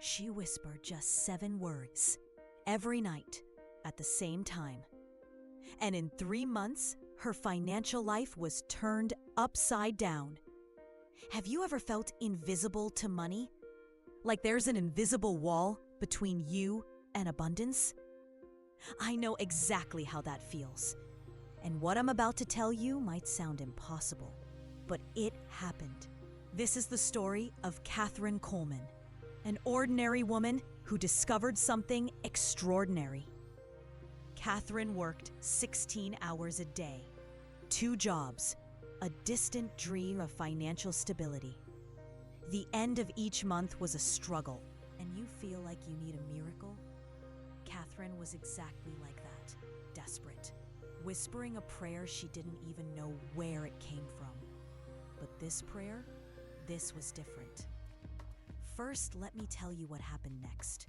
she whispered just 7 words every night at the same time. And in 3 months, her financial life was turned upside down. Have you ever felt invisible to money? Like there's an invisible wall between you and abundance? I know exactly how that feels. And what I'm about to tell you might sound impossible, but it happened. This is the story of Kathryn Kuhlman, an ordinary woman who discovered something extraordinary. Kathryn worked 16 hours a day, 2 jobs, a distant dream of financial stability. The end of each month was a struggle, and you feel like you need a miracle? Kathryn was exactly like that, desperate, whispering a prayer she didn't even know where it came from. But this prayer, this was different. First, let me tell you what happened next,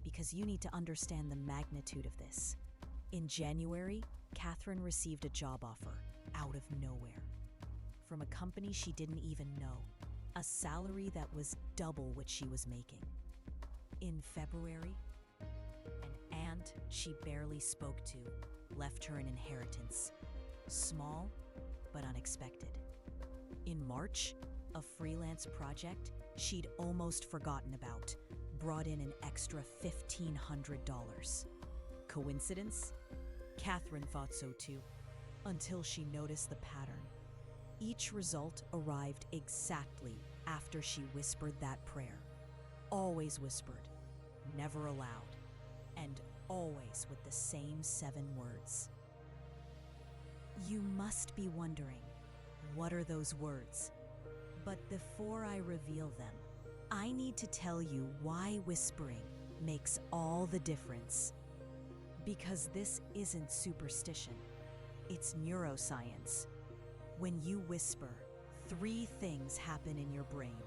because you need to understand the magnitude of this. In January, Kathryn received a job offer out of nowhere from a company she didn't even know, a salary that was double what she was making. In February, an aunt she barely spoke to left her an inheritance, small but unexpected. In March, a freelance project she'd almost forgotten about brought in an extra $1,500. Coincidence? Kathryn thought so too, until she noticed the pattern. Each result arrived exactly after she whispered that prayer. Always whispered, never aloud, and always with the same 7 words. You must be wondering, what are those words? But before I reveal them, I need to tell you why whispering makes all the difference. Because this isn't superstition, it's neuroscience. When you whisper, 3 things happen in your brain.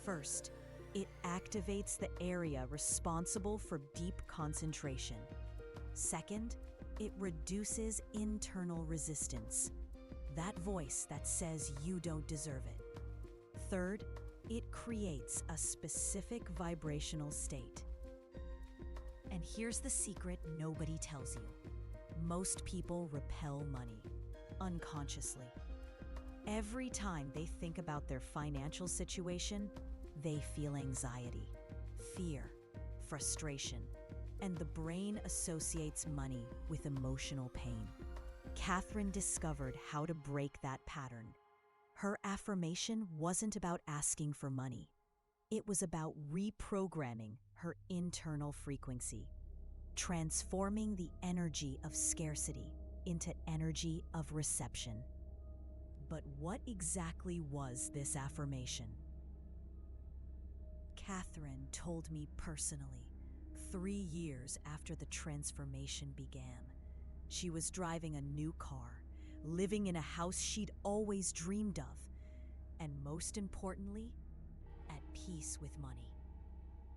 First, it activates the area responsible for deep concentration. Second, it reduces internal resistance, that voice that says you don't deserve it. Third, it creates a specific vibrational state. And here's the secret nobody tells you. Most people repel money, unconsciously. Every time they think about their financial situation, they feel anxiety, fear, frustration, and the brain associates money with emotional pain. Kathryn discovered how to break that pattern. Her affirmation wasn't about asking for money. It was about reprogramming her internal frequency, transforming the energy of scarcity into energy of reception. But what exactly was this affirmation? Kathryn told me personally, 3 years after the transformation began. She was driving a new car, living in a house she'd always dreamed of, and most importantly, at peace with money.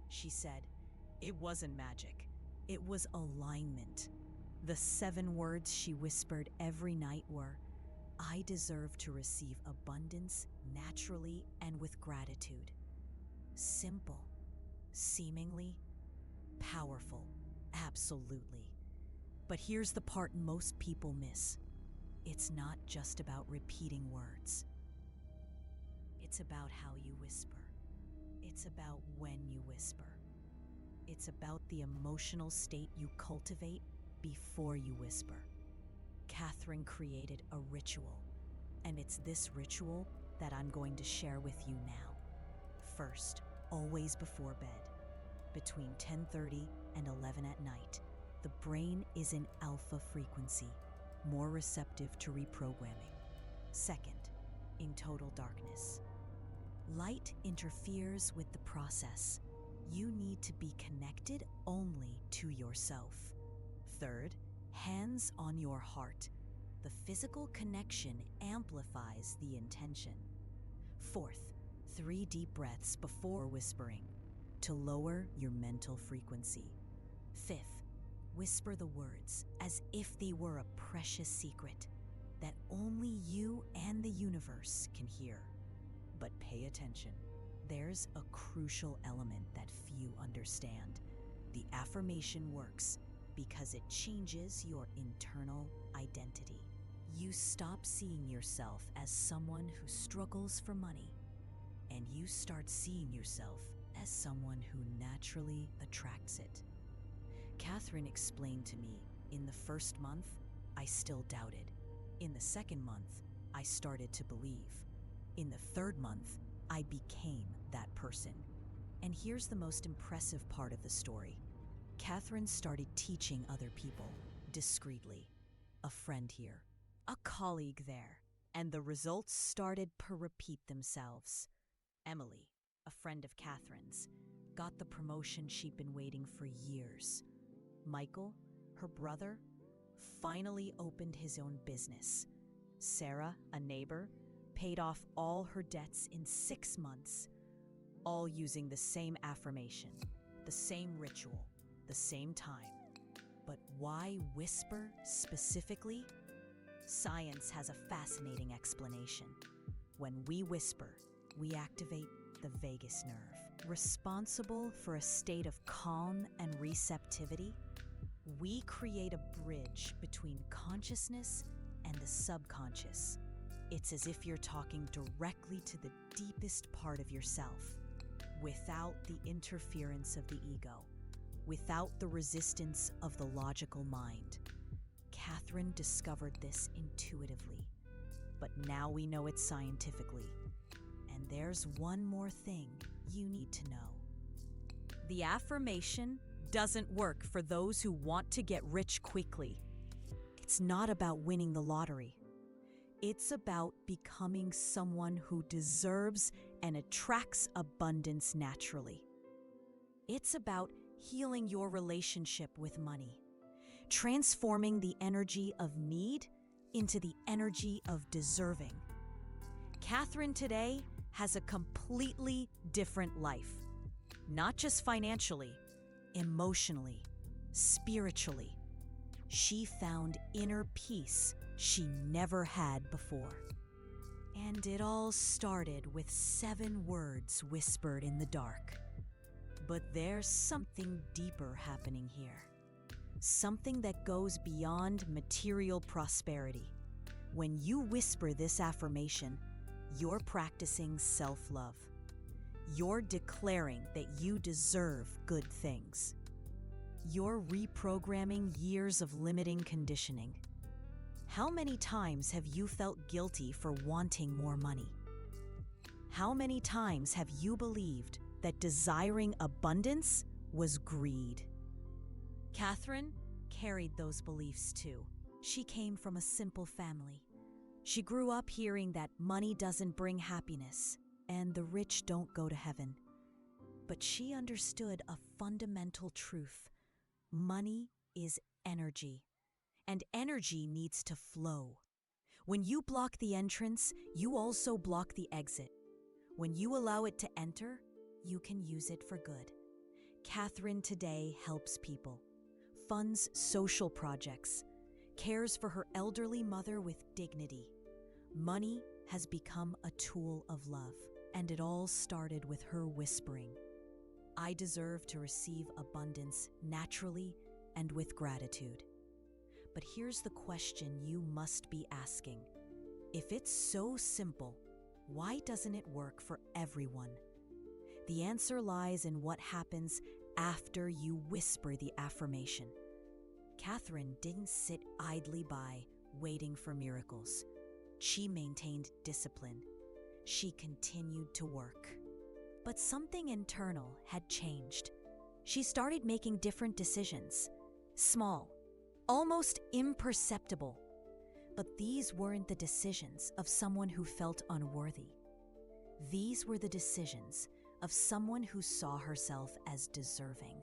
She said, it wasn't magic, it was alignment. The 7 words she whispered every night were, I deserve to receive abundance naturally and with gratitude. Simple, seemingly powerful, absolutely. But here's the part most people miss. It's not just about repeating words. It's about how you whisper. It's about when you whisper. It's about the emotional state you cultivate before you whisper. Kathryn created a ritual, and it's this ritual that I'm going to share with you now. First, always before bed, between 10:30 and 11 at night, the brain is in alpha frequency, more receptive to reprogramming. Second, in total darkness. Light interferes with the process. You need to be connected only to yourself. Third, hands on your heart. The physical connection amplifies the intention. Fourth, 3 deep breaths before whispering to lower your mental frequency. Fifth, whisper the words as if they were a precious secret that only you and the universe can hear. But pay attention. There's a crucial element that few understand. The affirmation works because it changes your internal identity. You stop seeing yourself as someone who struggles for money, and you start seeing yourself as someone who naturally attracts it. Kathryn explained to me, in the first month, I still doubted. In the second month, I started to believe. In the third month, I became that person. And here's the most impressive part of the story. Kathryn started teaching other people, discreetly. A friend here, a colleague there, and the results started to repeat themselves. Emily, a friend of Kathryn's, got the promotion she'd been waiting for years. Michael, her brother, finally opened his own business. Sarah, a neighbor, paid off all her debts in 6 months, all using the same affirmation, the same ritual, the same time. But why whisper specifically? Science has a fascinating explanation. When we whisper, we activate the vagus nerve, responsible for a state of calm and receptivity. We create a bridge between consciousness and the subconscious. It's as if you're talking directly to the deepest part of yourself, without the interference of the ego, without the resistance of the logical mind. Kathryn discovered this intuitively, but now we know it scientifically. And there's one more thing you need to know. The affirmation doesn't work for those who want to get rich quickly. It's not about winning the lottery. It's about becoming someone who deserves and attracts abundance naturally. It's about healing your relationship with money, transforming the energy of need into the energy of deserving. Kathryn today has a completely different life, not just financially, emotionally, spiritually. She found inner peace she never had before. And it all started with 7 words whispered in the dark. But there's something deeper happening here. Something that goes beyond material prosperity. When you whisper this affirmation, you're practicing self-love. You're declaring that you deserve good things. You're reprogramming years of limiting conditioning. How many times have you felt guilty for wanting more money? How many times have you believed that desiring abundance was greed? Kathryn carried those beliefs too. She came from a simple family. She grew up hearing that money doesn't bring happiness and the rich don't go to heaven. But she understood a fundamental truth. Money is energy, and energy needs to flow. When you block the entrance, you also block the exit. When you allow it to enter, you can use it for good. Kathryn today helps people, funds social projects, cares for her elderly mother with dignity. Money has become a tool of love, and it all started with her whispering, "I deserve to receive abundance naturally and with gratitude." But here's the question you must be asking. If it's so simple, why doesn't it work for everyone? The answer lies in what happens after you whisper the affirmation. Kathryn didn't sit idly by, waiting for miracles. She maintained discipline. She continued to work. But something internal had changed. She started making different decisions. Small, almost imperceptible. But these weren't the decisions of someone who felt unworthy. These were the decisions of someone who saw herself as deserving.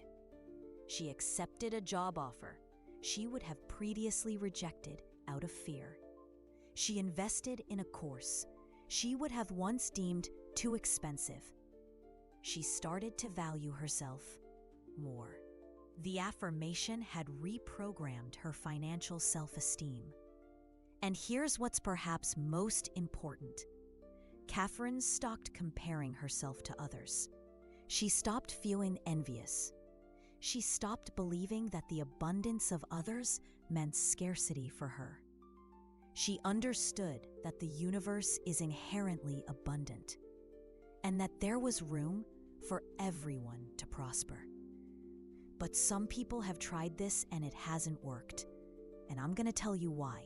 She accepted a job offer she would have previously rejected out of fear. She invested in a course she would have once deemed too expensive. She started to value herself more. The affirmation had reprogrammed her financial self-esteem. And here's what's perhaps most important. Kathryn stopped comparing herself to others. She stopped feeling envious. She stopped believing that the abundance of others meant scarcity for her. She understood that the universe is inherently abundant and that there was room for everyone to prosper. But some people have tried this and it hasn't worked, and I'm going to tell you why.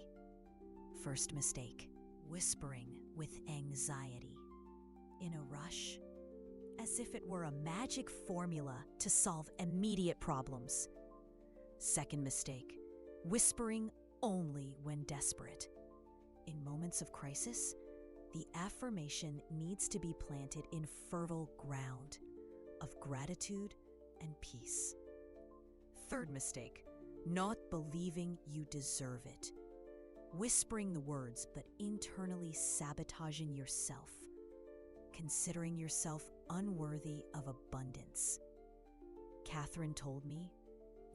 First mistake: whispering with anxiety. In a rush, as if it were a magic formula to solve immediate problems. Second mistake: whispering only when desperate. In moments of crisis, the affirmation needs to be planted in fertile ground of gratitude and peace. Third mistake: not believing you deserve it. Whispering the words but internally sabotaging yourself, considering yourself unworthy of abundance. Kathryn told me,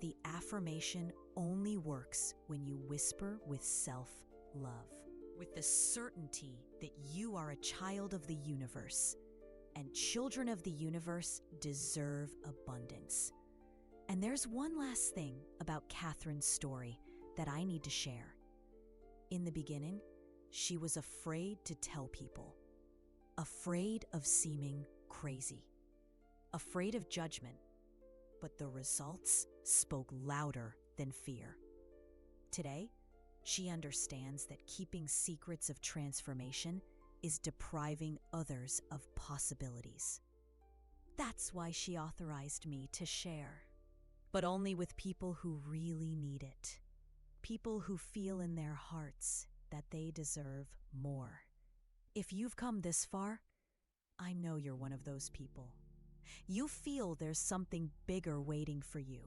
the affirmation only works when you whisper with self-love, with the certainty that you are a child of the universe, and children of the universe deserve abundance. And there's one last thing about Kathryn's story that I need to share. In the beginning, she was afraid to tell people, afraid of seeming crazy, afraid of judgment, but the results spoke louder than fear. Today, she understands that keeping secrets of transformation is depriving others of possibilities. That's why she authorized me to share, but only with people who really need it. People who feel in their hearts that they deserve more. If you've come this far, I know you're one of those people. You feel there's something bigger waiting for you,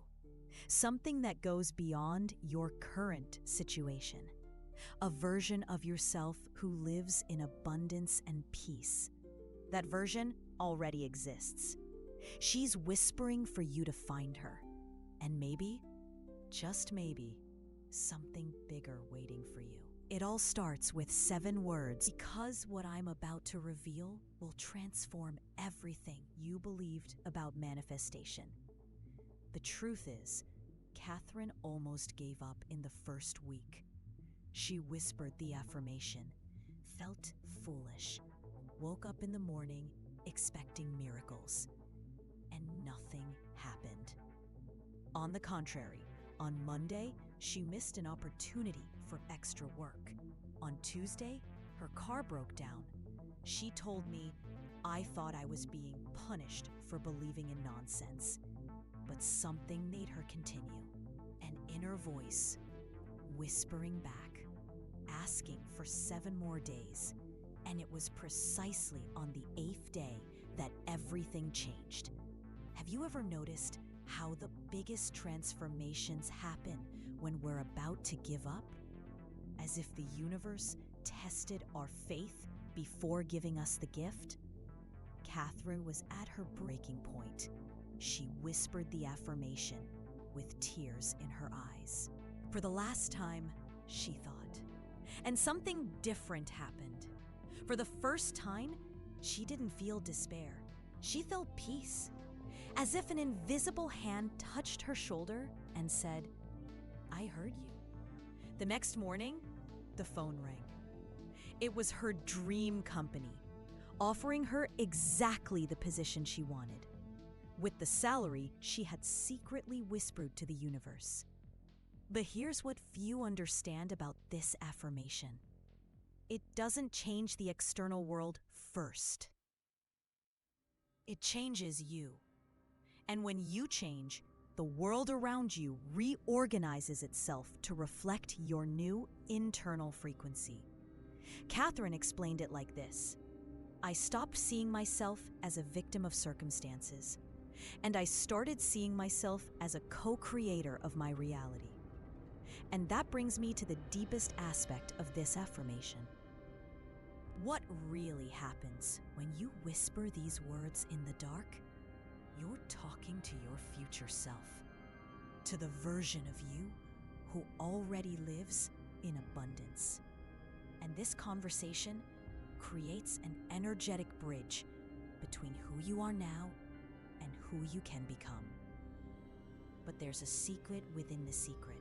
something that goes beyond your current situation, a version of yourself who lives in abundance and peace. That version already exists. She's whispering for you to find her, and maybe, just maybe, something bigger waiting for you. It all starts with 7 words, because what I'm about to reveal will transform everything you believed about manifestation. The truth is, Kathryn almost gave up in the first week. She whispered the affirmation, felt foolish, woke up in the morning expecting miracles, and nothing happened. On the contrary, on Monday, she missed an opportunity for extra work. On Tuesday, her car broke down. She told me, I thought I was being punished for believing in nonsense. But something made her continue. An inner voice, whispering back, asking for 7 more days. And it was precisely on the 8th day that everything changed. Have you ever noticed how the biggest transformations happen when we're about to give up? As if the universe tested our faith before giving us the gift? Kathryn was at her breaking point. She whispered the affirmation with tears in her eyes. For the last time, she thought. And something different happened. For the first time, she didn't feel despair. She felt peace. As if an invisible hand touched her shoulder and said, I heard you. The next morning, the phone rang. It was her dream company, offering her exactly the position she wanted, with the salary she had secretly whispered to the universe. But here's what few understand about this affirmation. It doesn't change the external world first. It changes you. And when you change, the world around you reorganizes itself to reflect your new internal frequency. Kathryn explained it like this. I stopped seeing myself as a victim of circumstances, and I started seeing myself as a co-creator of my reality. And that brings me to the deepest aspect of this affirmation. What really happens when you whisper these words in the dark? You're talking to your future self, to the version of you who already lives in abundance. And this conversation creates an energetic bridge between who you are now and who you can become. But there's a secret within the secret.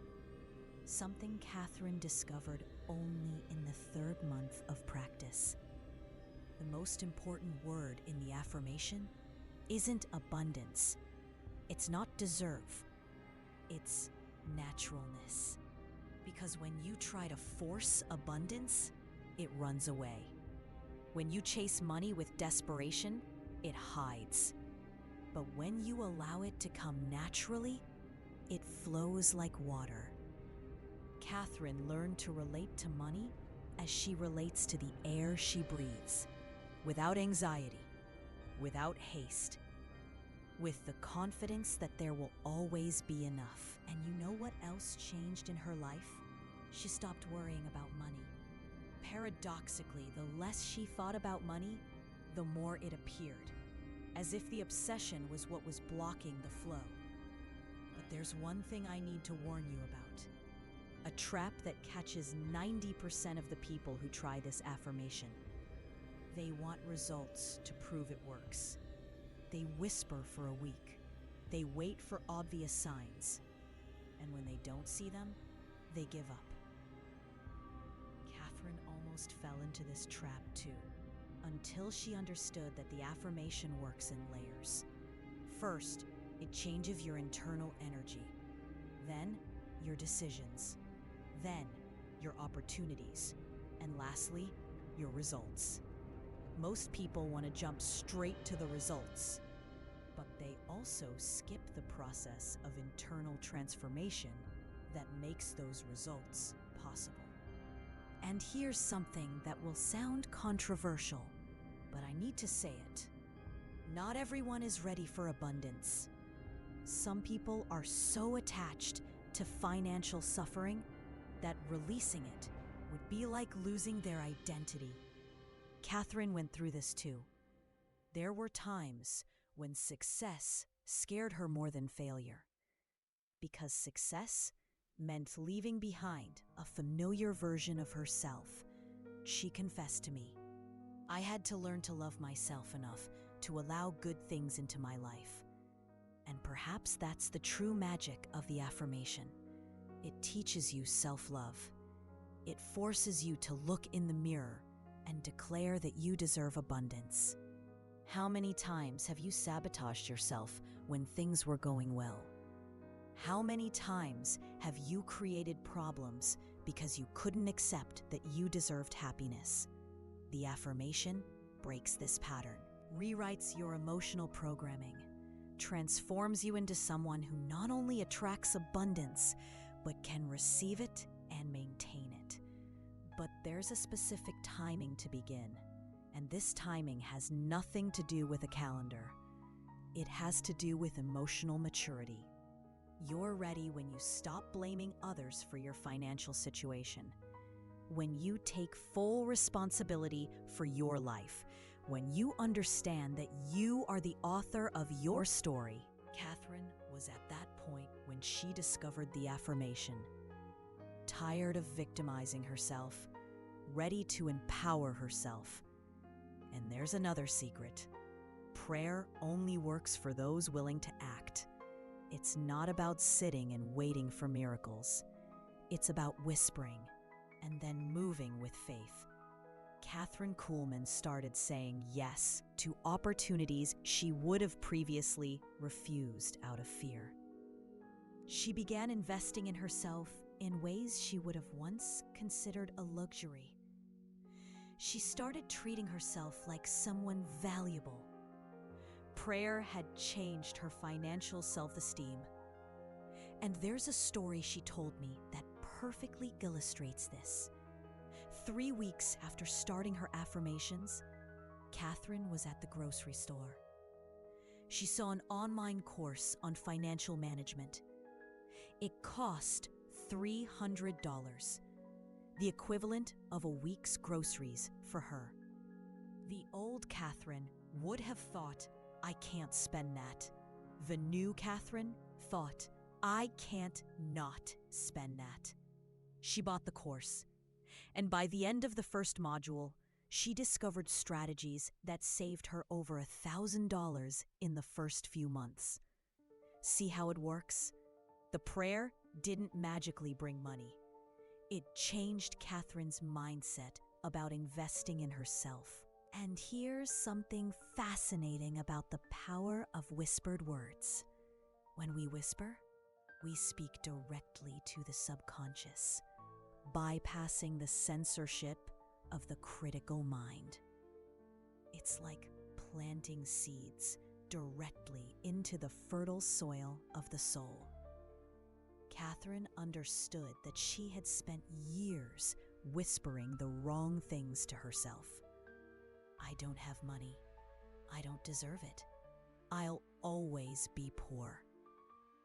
Something Kathryn discovered only in the third month of practice. The most important word in the affirmation isn't abundance. It's not deserve. It's naturalness. Because when you try to force abundance, it runs away. When you chase money with desperation, it hides. But when you allow it to come naturally, it flows like water. Kathryn learned to relate to money as she relates to the air she breathes, without anxiety, without haste, with the confidence that there will always be enough. And you know what else changed in her life? She stopped worrying about money. Paradoxically, the less she thought about money, the more it appeared, as if the obsession was what was blocking the flow. But there's one thing I need to warn you about. A trap that catches 90% of the people who try this affirmation. They want results to prove it works. They whisper for a week. They wait for obvious signs. And when they don't see them, they give up. Kathryn almost fell into this trap too, until she understood that the affirmation works in layers. First, it changes your internal energy. Then, your decisions. Then, your opportunities. And lastly, your results. Most people want to jump straight to the results, but they also skip the process of internal transformation that makes those results possible. And here's something that will sound controversial, but I need to say it. Not everyone is ready for abundance. Some people are so attached to financial suffering that releasing it would be like losing their identity. Kathryn went through this too. There were times when success scared her more than failure. Because success meant leaving behind a familiar version of herself. She confessed to me, I had to learn to love myself enough to allow good things into my life. And perhaps that's the true magic of the affirmation. It teaches you self-love. It forces you to look in the mirror and declare that you deserve abundance. How many times have you sabotaged yourself when things were going well? How many times have you created problems because you couldn't accept that you deserved happiness? The affirmation breaks this pattern, rewrites your emotional programming, transforms you into someone who not only attracts abundance, but can receive it and maintain it. But there's a specific timing to begin, and this timing has nothing to do with a calendar. It has to do with emotional maturity. You're ready when you stop blaming others for your financial situation, when you take full responsibility for your life, when you understand that you are the author of your story. Kathryn was at that point when she discovered the affirmation. Tired of victimizing herself, ready to empower herself. And there's another secret. Prayer only works for those willing to act. It's not about sitting and waiting for miracles. It's about whispering and then moving with faith. Kathryn Kuhlman started saying yes to opportunities she would have previously refused out of fear. She began investing in herself in ways she would have once considered a luxury. She started treating herself like someone valuable. Prayer had changed her financial self-esteem. And there's a story she told me that perfectly illustrates this. 3 weeks after starting her affirmations, Kathryn was at the grocery store. She saw an online course on financial management. It cost $300, the equivalent of a week's groceries for her. The old Kathryn would have thought, I can't spend that. The new Kathryn thought, I can't not spend that. She bought the course, and by the end of the first module, she discovered strategies that saved her over $1,000 in the first few months. See how it works? The prayer didn't magically bring money. It changed Kathryn's mindset about investing in herself. And here's something fascinating about the power of whispered words. When we whisper, we speak directly to the subconscious, bypassing the censorship of the critical mind. It's like planting seeds directly into the fertile soil of the soul. Kathryn understood that she had spent years whispering the wrong things to herself. I don't have money. I don't deserve it. I'll always be poor.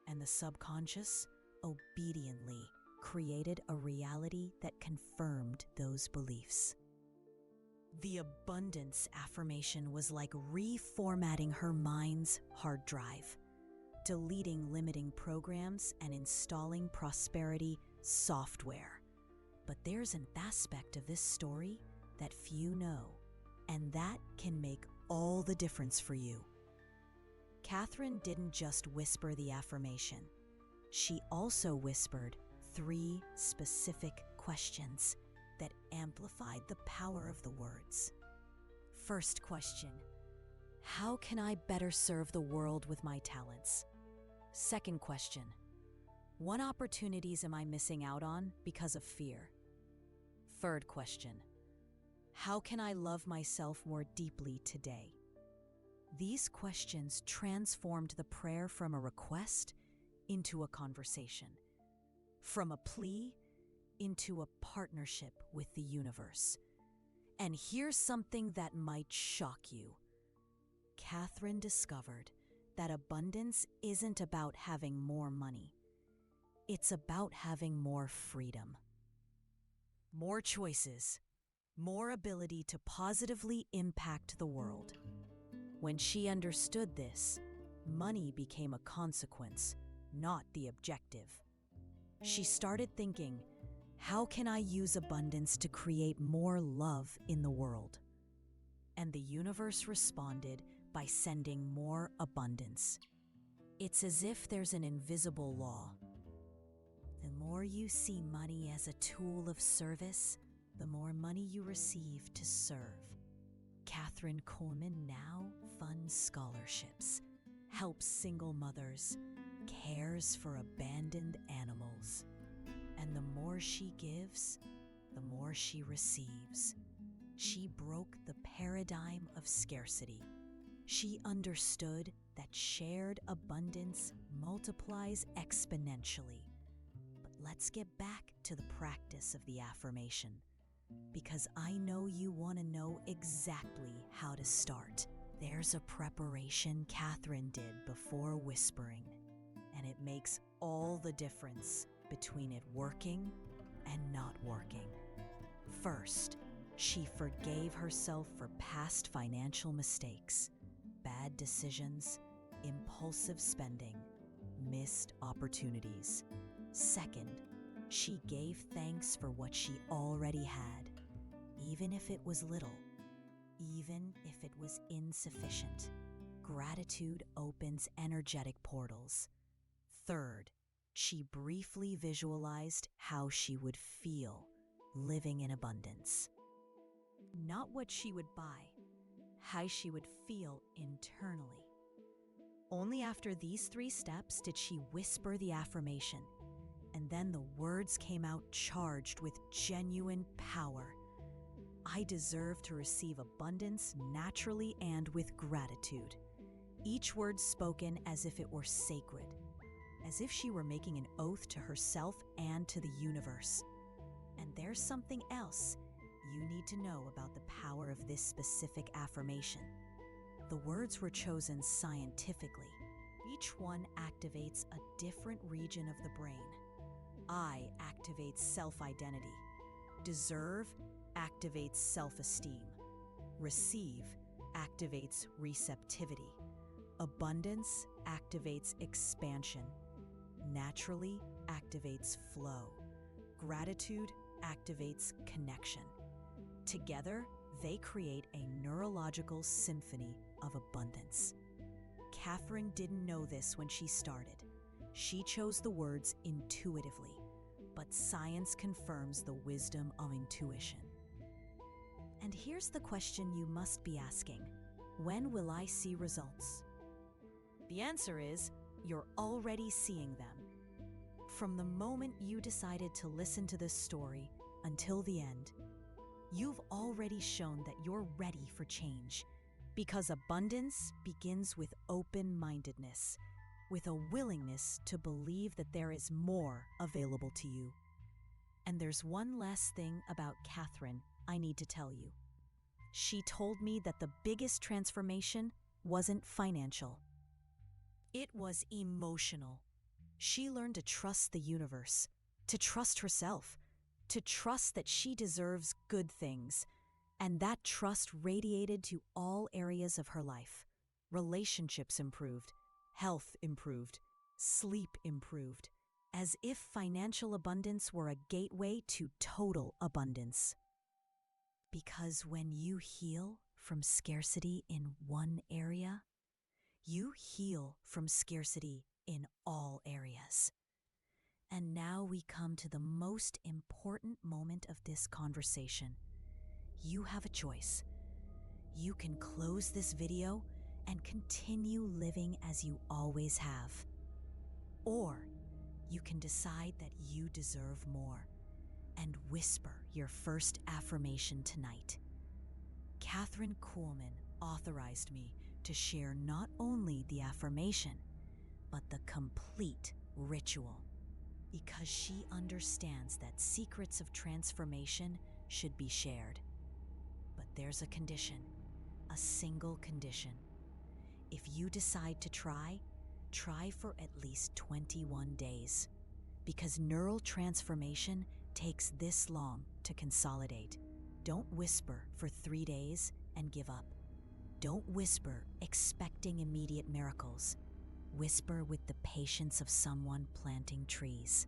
And the subconscious obediently created a reality that confirmed those beliefs. The abundance affirmation was like reformatting her mind's hard drive, deleting limiting programs and installing prosperity software. But there's an aspect of this story that few know, and that can make all the difference for you. Kathryn didn't just whisper the affirmation. She also whispered 3 specific questions that amplified the power of the words. First question: how can I better serve the world with my talents? Second question: what opportunities am I missing out on because of fear? Third question: how can I love myself more deeply today? These questions transformed the prayer from a request into a conversation, from a plea into a partnership with the universe. And here's something that might shock you. Kathryn discovered that abundance isn't about having more money. It's about having more freedom. More choices, more ability to positively impact the world. When she understood this, money became a consequence, not the objective. She started thinking, how can I use abundance to create more love in the world? And the universe responded by sending more abundance. It's as if there's an invisible law. The more you see money as a tool of service, the more money you receive to serve. Kathryn Kuhlman now funds scholarships, helps single mothers, cares for abandoned animals. And the more she gives, the more she receives. She broke the paradigm of scarcity. She understood that shared abundance multiplies exponentially. But let's get back to the practice of the affirmation, because I know you want to know exactly how to start. There's a preparation Kathryn did before whispering, and it makes all the difference between it working and not working. First, she forgave herself for past financial mistakes, bad decisions, impulsive spending, missed opportunities. Second, she gave thanks for what she already had, even if it was little, even if it was insufficient. Gratitude opens energetic portals. Third, she briefly visualized how she would feel living in abundance. Not what she would buy, how she would feel internally. Only after these 3 steps did she whisper the affirmation, and then the words came out charged with genuine power. I deserve to receive abundance naturally and with gratitude. Each word spoken as if it were sacred, as if she were making an oath to herself and to the universe. And there's something else you need to know about the power of this specific affirmation. The words were chosen scientifically. Each one activates a different region of the brain. I activates self-identity. Deserve activates self-esteem. Receive activates receptivity. Abundance activates expansion. Naturally activates flow. Gratitude activates connection. Together, they create a neurological symphony of abundance. Kathryn didn't know this when she started. She chose the words intuitively, but science confirms the wisdom of intuition. And here's the question you must be asking: when will I see results? The answer is, you're already seeing them. From the moment you decided to listen to this story until the end, you've already shown that you're ready for change, because abundance begins with open-mindedness, with a willingness to believe that there is more available to you. And there's one last thing about Kathryn I need to tell you. She told me that the biggest transformation wasn't financial. It was emotional. She learned to trust the universe, to trust herself, to trust that she deserves good things. And that trust radiated to all areas of her life. Relationships improved, health improved, sleep improved, as if financial abundance were a gateway to total abundance. Because when you heal from scarcity in one area, you heal from scarcity in all areas. And now we come to the most important moment of this conversation. You have a choice. You can close this video and continue living as you always have. Or you can decide that you deserve more and whisper your first affirmation tonight. Kathryn Kuhlman authorized me to share not only the affirmation, but the complete ritual, because she understands that secrets of transformation should be shared. But there's a condition, a single condition. If you decide to try for at least 21 days, because neural transformation takes this long to consolidate. Don't whisper for 3 days and give up. Don't whisper expecting immediate miracles. Whisper with the patience of someone planting trees,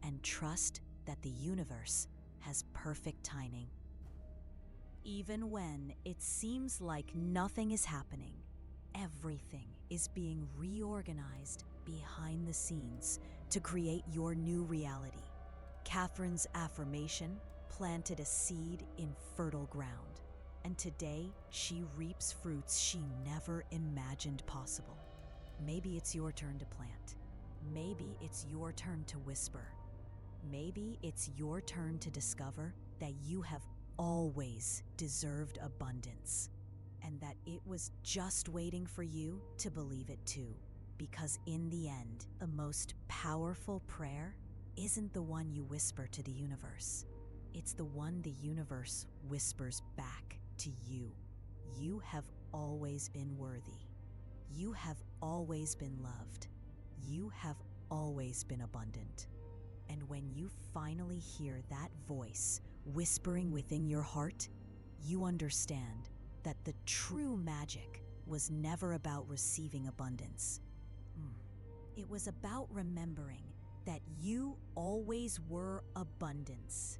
and trust that the universe has perfect timing. Even when it seems like nothing is happening, everything is being reorganized behind the scenes to create your new reality. Kathryn's affirmation planted a seed in fertile ground, and today she reaps fruits she never imagined possible. Maybe it's your turn to plant. Maybe it's your turn to whisper. Maybe it's your turn to discover that you have always deserved abundance, and that it was just waiting for you to believe it too. Because in the end, the most powerful prayer isn't the one you whisper to the universe. It's the one the universe whispers back to you. You have always been worthy. You have always been loved. You have always been abundant. And when you finally hear that voice whispering within your heart, you understand that the true magic was never about receiving abundance. It was about remembering that you always were abundance.